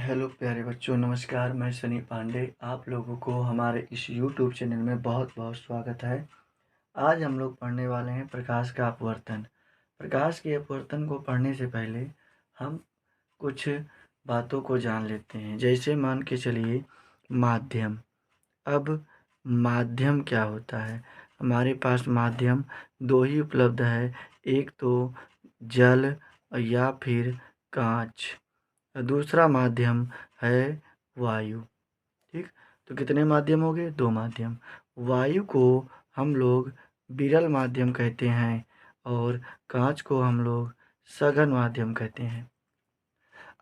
Hello प्यारे बच्चों, नमस्कार। मैं सनी पांडे। आप लोगों को हमारे इस यूट्यूब चैनल में बहुत बहुत स्वागत है। आज हम लोग पढ़ने वाले हैं प्रकाश का अपवर्तन। प्रकाश के अपवर्तन को पढ़ने से पहले हम कुछ बातों को जान लेते हैं। जैसे मान के चलिए माध्यम। अब माध्यम क्या होता है? हमारे पास माध्यम दो ही उपलब्ध है, एक तो जल या फिर कांच, दूसरा माध्यम है वायु। ठीक, तो कितने माध्यम हो गए? दो माध्यम। वायु को हम लोग विरल माध्यम कहते हैं और कांच को हम लोग सघन माध्यम कहते हैं।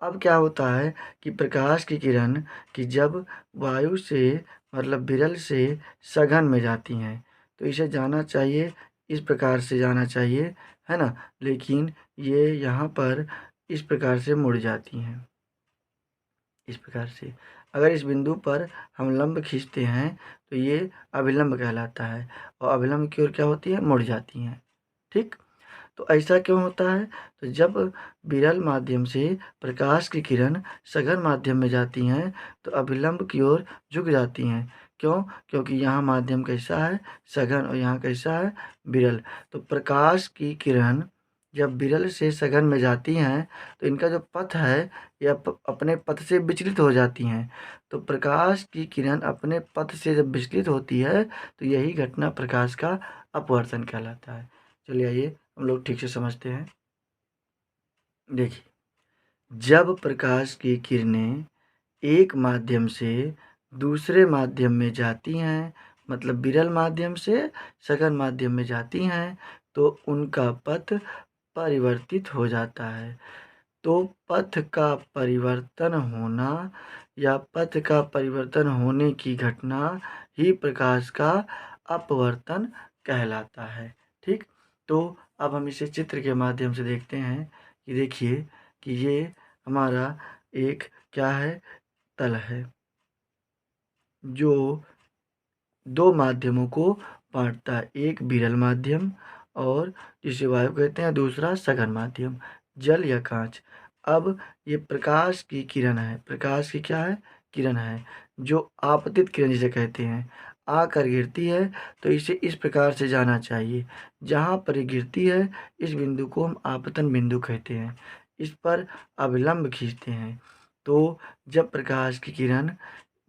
अब क्या होता है कि प्रकाश की किरण कि जब वायु से मतलब विरल से सघन में जाती हैं तो इसे जाना चाहिए, इस प्रकार से जाना चाहिए, है ना। लेकिन ये यहाँ पर इस प्रकार से मुड़ जाती हैं। इस प्रकार से अगर इस बिंदु पर हम लंब खींचते हैं तो ये अभिलंब कहलाता है और अभिलंब की ओर क्या होती है? मुड़ जाती हैं। ठीक, तो ऐसा क्यों होता है? तो जब विरल माध्यम से प्रकाश की किरण सघन माध्यम में जाती हैं तो अभिलंब की ओर झुक जाती हैं। क्यों? क्योंकि यहाँ माध्यम कैसा है? सघन, और यहाँ कैसा है? विरल। तो प्रकाश की किरण जब विरल से सघन में जाती हैं तो इनका जो पथ है यह अपने पथ से विचलित हो जाती हैं। तो प्रकाश की किरण अपने पथ से जब विचलित होती है तो यही घटना प्रकाश का अपवर्तन कहलाता है। चलिए आइए हम लोग ठीक से समझते हैं। देखिए, जब प्रकाश की किरणें एक माध्यम से दूसरे माध्यम में जाती हैं, मतलब विरल माध्यम से सघन माध्यम में जाती हैं, तो उनका पथ परिवर्तित हो जाता है। तो पथ का परिवर्तन होना या पथ का परिवर्तन होने की घटना ही प्रकाश का अपवर्तन कहलाता है। ठीक, तो अब हम इसे चित्र के माध्यम से देखते हैं कि देखिए कि ये हमारा एक क्या है? तल है जो दो माध्यमों को बांटता है, एक विरल माध्यम और जिसे वायु कहते हैं, दूसरा सघन माध्यम जल या कांच। अब ये प्रकाश की किरण है, प्रकाश की क्या है? किरण है, जो आपतित किरण जिसे कहते हैं, आकर गिरती है तो इसे इस प्रकार से जाना चाहिए। जहाँ पर ये गिरती है इस बिंदु को हम आपतन बिंदु कहते हैं, इस पर अभिलंब खींचते हैं। तो जब प्रकाश की किरण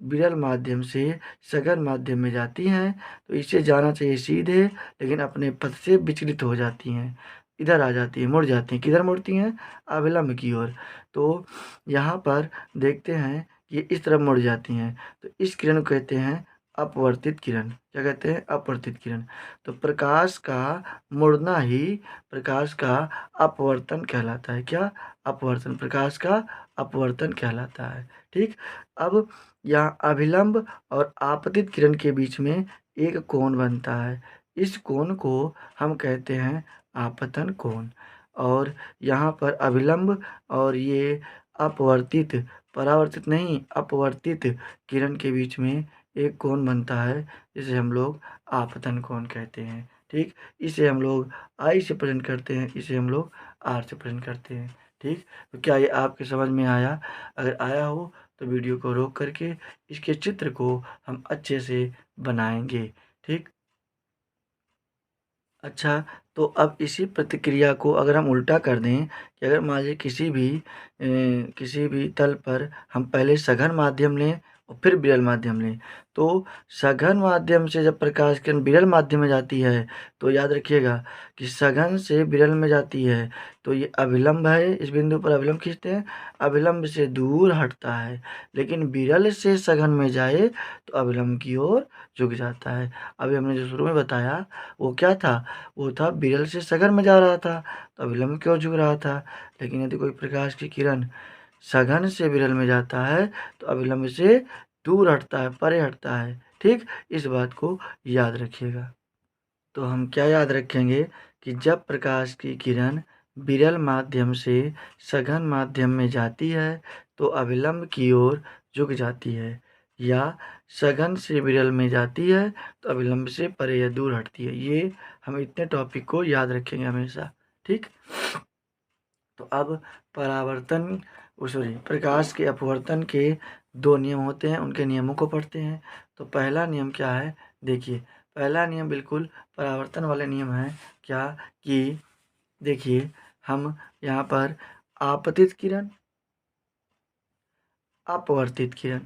विरल माध्यम से सघन माध्यम में जाती हैं तो इसे जाना चाहिए सीधे, लेकिन अपने पथ से विचलित हो जाती हैं, इधर आ जाती हैं, मुड़ जाती हैं। किधर मुड़ती हैं? अभिलंब की ओर। तो यहाँ पर देखते हैं कि इस तरफ मुड़ जाती हैं, तो इस किरण को कहते हैं अपवर्तित किरण। क्या कहते हैं? अपवर्तित किरण। तो प्रकाश का मुड़ना ही प्रकाश का अपवर्तन कहलाता है। क्या? अपवर्तन। प्रकाश का अपवर्तन कहलाता है। ठीक, अब यहाँ अभिलंब और आपतित किरण के बीच में एक कोण बनता है, इस कोण को हम कहते हैं आपतन कोण। और यहाँ पर अभिलंब और ये अपवर्तित, परावर्तित नहीं, अपवर्तित किरण के बीच में एक कोण बनता है जिसे हम लोग आपतन कोण कहते हैं। ठीक, इसे हम लोग आई से प्रेजेंट करते हैं, इसे हम लोग आर से प्रेजेंट करते हैं। ठीक, तो क्या ये आपके समझ में आया? अगर आया हो तो वीडियो को रोक करके इसके चित्र को हम अच्छे से बनाएंगे। ठीक, अच्छा, तो अब इसी प्रतिक्रिया को अगर हम उल्टा कर दें कि अगर मान लीजिए किसी भी तल पर हम पहले सघन माध्यम लें और फिर विरल माध्यम लें, तो सघन माध्यम से जब प्रकाश किरण विरल माध्यम में जाती है तो याद रखिएगा कि सघन से विरल में जाती है तो ये अभिलंब है, इस बिंदु पर अभिलंब खींचते हैं, अभिलंब से दूर हटता है। लेकिन विरल से सघन में जाए तो अभिलंब की ओर झुक जाता है। अभी हमने जो शुरू में बताया वो क्या था? वो था विरल से सघन में जा रहा था तो अभिलंब की ओर झुक रहा था। लेकिन यदि कोई प्रकाश की किरण सघन से विरल में जाता है तो अभिलंब से दूर हटता है, परे हटता है। ठीक, इस बात को याद रखिएगा। तो हम क्या याद रखेंगे कि जब प्रकाश की किरण विरल माध्यम से सघन माध्यम में जाती है तो अभिलंब की ओर झुक जाती है, या सघन से विरल में जाती है तो अभिलंब से परे या दूर हटती है। ये हम इतने टॉपिक को याद रखेंगे हमेशा। ठीक, तो अब प्रकाश के अपवर्तन के 2 नियम होते हैं, उनके नियमों को पढ़ते हैं। तो पहला नियम क्या है, देखिए पहला नियम बिल्कुल परावर्तन वाले नियम है। क्या कि देखिए हम यहाँ पर आपतित किरण, अपवर्तित किरण,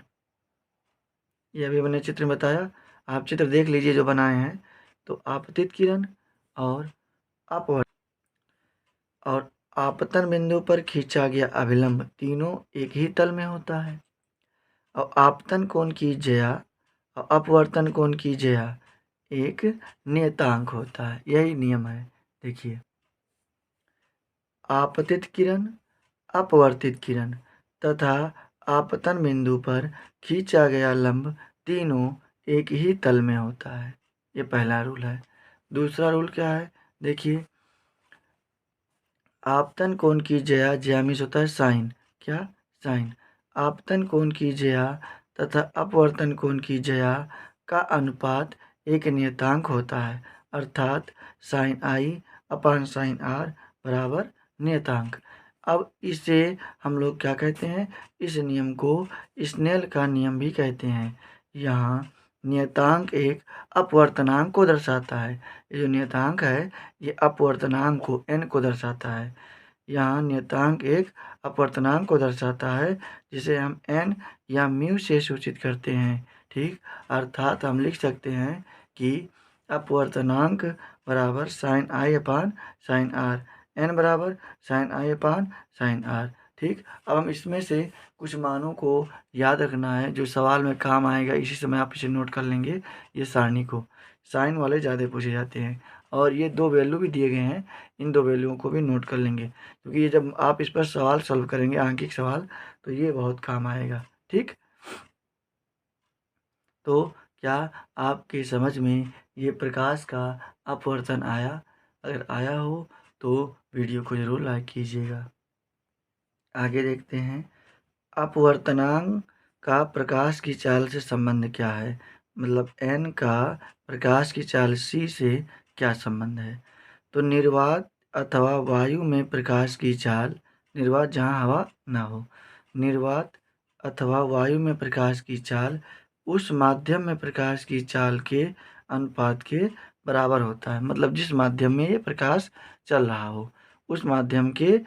ये अभी मैंने चित्र में बताया, आप चित्र देख लीजिए जो बनाए हैं। तो आपतित किरण और अपवर्त और आपतन बिंदु पर खींचा गया अभिलंब तीनों एक ही तल में होता है। और आपतन कोण की ज्या और अपवर्तन कोण की ज्या एक नियतांक होता है, यही नियम है। देखिए आपतित किरण, अपवर्तित किरण तथा आपतन बिंदु पर खींचा गया लंब तीनों एक ही तल में होता है, ये पहला रूल है। दूसरा रूल क्या है, देखिए आपतन कोण की ज्या, ज्या मीन्स होता है साइन, क्या साइन। आपतन कोण की ज्या तथा अपवर्तन कोण की ज्या का अनुपात एक नियतांक होता है, अर्थात sine i upon sine r बराबर नियतांक। अब इसे हम लोग क्या कहते हैं, इस नियम को स्नेल का नियम भी कहते हैं। यहाँ नियतांक एक अपवर्तनांक को दर्शाता है। ये जो नियतांक है ये अपवर्तनांक को n को दर्शाता है। यहाँ नियतांक एक अपवर्तनांक को दर्शाता है जिसे हम n या म्यू से सूचित करते हैं, ठीक। अर्थात हम लिख सकते हैं कि अपवर्तनांक बराबर sine i upon sine r, n बराबर sine i upon sine r, ठीक। अब हम इसमें से कुछ मानों को याद रखना है जो सवाल में काम आएगा, इसी समय आप इसे नोट कर लेंगे। ये सारणी को साइन वाले ज़्यादा पूछे जाते हैं और ये 2 वैल्यू भी दिए गए हैं, इन 2 वैल्यूओं को भी नोट कर लेंगे क्योंकि ये जब आप इस पर सवाल सॉल्व करेंगे, आंकिक सवाल, तो ये बहुत काम आएगा, ठीक। तो क्या आपकी समझ में ये प्रकाश का अपवर्तन आया? अगर आया हो तो वीडियो को ज़रूर लाइक कीजिएगा। आगे देखते हैं, अपवर्तनांक का प्रकाश की चाल से संबंध क्या है, मतलब n का प्रकाश की चाल c से क्या संबंध है। तो निर्वात अथवा वायु में प्रकाश की चाल, निर्वात जहाँ हवा ना हो, निर्वात अथवा वायु में प्रकाश की चाल उस माध्यम में प्रकाश की चाल के अनुपात के बराबर होता है। मतलब जिस माध्यम में ये प्रकाश चल रहा हो उस माध्यम के,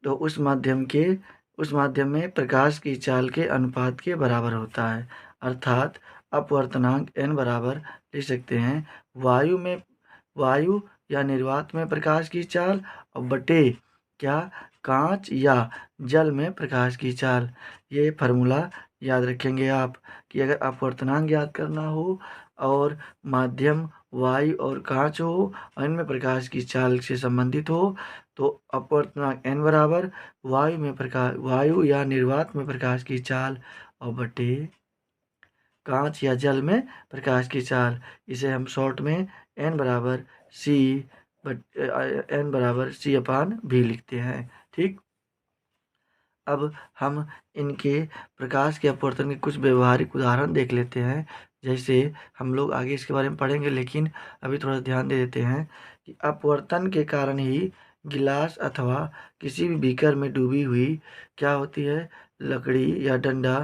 तो उस माध्यम में प्रकाश की चाल के अनुपात के बराबर होता है। अर्थात अपवर्तनांक n बराबर लिख सकते हैं वायु या निर्वात में प्रकाश की चाल और बटे क्या कांच या जल में प्रकाश की चाल। ये फार्मूला याद रखेंगे आप कि अगर अपवर्तनांक याद करना हो और माध्यम वायु और कांच हो और इनमें प्रकाश की चाल से संबंधित हो तो अपवर्तनांक n बराबर वायु या निर्वात में प्रकाश की चाल और बटे कांच या जल में प्रकाश की चाल। इसे हम शॉर्ट में n बराबर c अपान v लिखते हैं, ठीक। अब हम इनके प्रकाश के अपवर्तन के कुछ व्यवहारिक उदाहरण देख लेते हैं। जैसे हम लोग आगे इसके बारे में पढ़ेंगे, लेकिन अभी थोड़ा ध्यान दे देते हैं कि अपवर्तन के कारण ही गिलास अथवा किसी भी बीकर में डूबी हुई क्या होती है, लकड़ी या डंडा,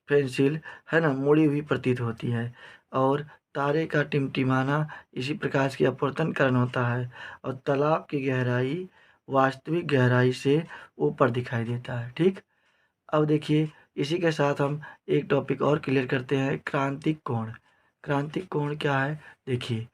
पेंसिल है ना, मुड़ी हुई प्रतीत होती है। और तारे का टिमटिमाना इसी प्रकाश के अपवर्तन कारण होता है। और तालाब की गहराई वास्तविक गहराई से ऊपर दिखाई देता है, ठीक। अब देखिए इसी के साथ हम एक टॉपिक और क्लियर करते हैं, क्रांतिक कोण। क्रांतिक कोण क्या है, देखिए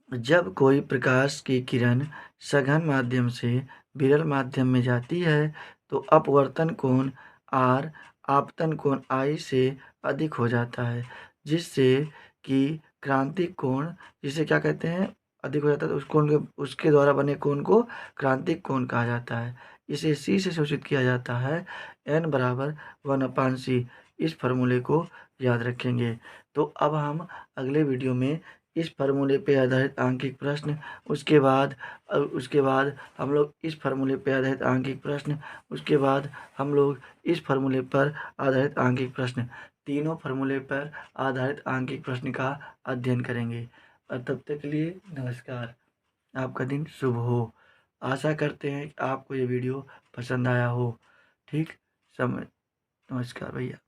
जब कोई प्रकाश की किरण सघन माध्यम से विरल माध्यम में जाती है तो अपवर्तन कोण r आपतन कोण I से अधिक हो जाता है, जिससे कि क्रांतिक कोण, जिसे क्या कहते हैं, अधिक हो जाता है, तो उस कोण के उसके द्वारा बने कोण को क्रांतिक कोण कहा जाता है। इसे c से सूचित किया जाता है, n बराबर 1/c। इस फार्मूले को याद रखेंगे। तो अब हम अगले वीडियो में इस फार्मूले पे आधारित आंकिक प्रश्न, उसके बाद हम लोग इस फार्मूले पे आधारित आंकिक प्रश्न, उसके बाद हम लोग इस फार्मूले पर आधारित आंकिक प्रश्न, तीनों फार्मूले पर आधारित आंकिक प्रश्न का अध्ययन करेंगे। और तब तक के लिए नमस्कार, आपका दिन शुभ हो। आशा करते हैं कि आपको ये वीडियो पसंद आया हो। ठीक समय। नमस्कार भैया।